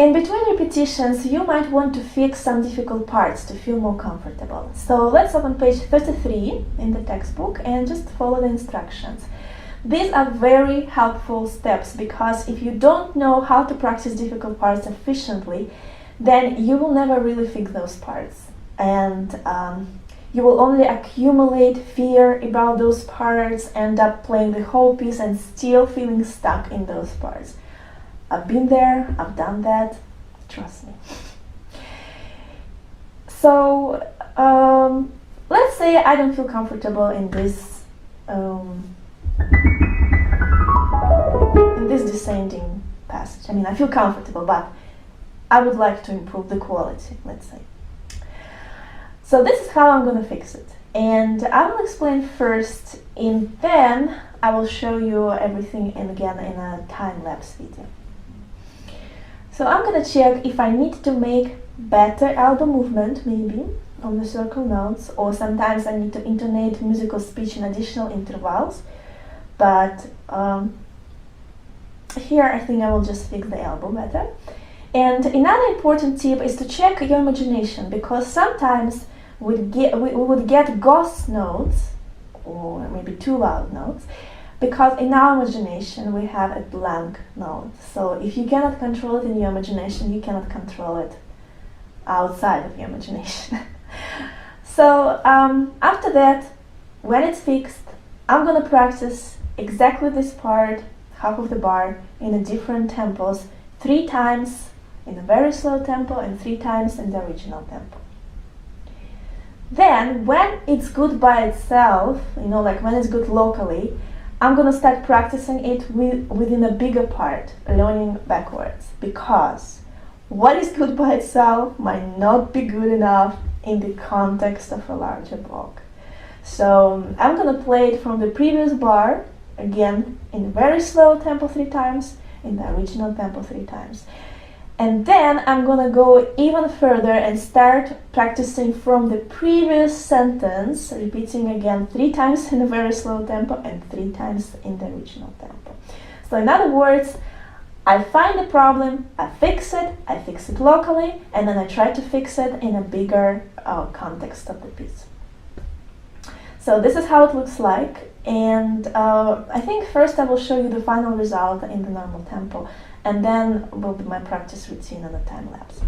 In between repetitions, you might want to fix some difficult parts to feel more comfortable. So let's open page 33 in the textbook and just follow the instructions. These are very helpful steps because if you don't know how to practice difficult parts efficiently, then you will never really fix those parts. And you will only accumulate fear about those parts, end up playing the whole piece and still feeling stuck in those parts. I've been there, I've done that, trust me. So let's say I don't feel comfortable in this descending passage. I mean, I feel comfortable, but I would like to improve the quality, let's say. So this is how I'm going to fix it. And I will explain first, and then I will show you everything again in a time-lapse video. So I'm going to check if I need to make better elbow movement, maybe, on the circle notes, or sometimes I need to intonate musical speech in additional intervals. But here I think I will just fix the elbow better. And another important tip is to check your imagination, because sometimes we would get ghost notes, or maybe too loud notes, because in our imagination we have a blank note. So if you cannot control it in your imagination, you cannot control it outside of your imagination. So after that, when it's fixed, I'm gonna practice exactly this part, half of the bar, in a different tempos, 3 times in a very slow tempo and 3 times in the original tempo. Then, when it's good by itself, like when it's good locally, I'm gonna start practicing it within a bigger part, learning backwards, because what is good by itself might not be good enough in the context of a larger block. So I'm gonna play it from the previous bar, again in very slow tempo 3 times, in the original tempo 3 times. And then I'm gonna go even further and start practicing from the previous sentence, repeating again 3 times in a very slow tempo and 3 times in the original tempo. So in other words, I find the problem, I fix it locally, and then I try to fix it in a bigger context of the piece. So this is how it looks like, and I think first I will show you the final result in the normal tempo, and then will be my practice routine on the time lapse.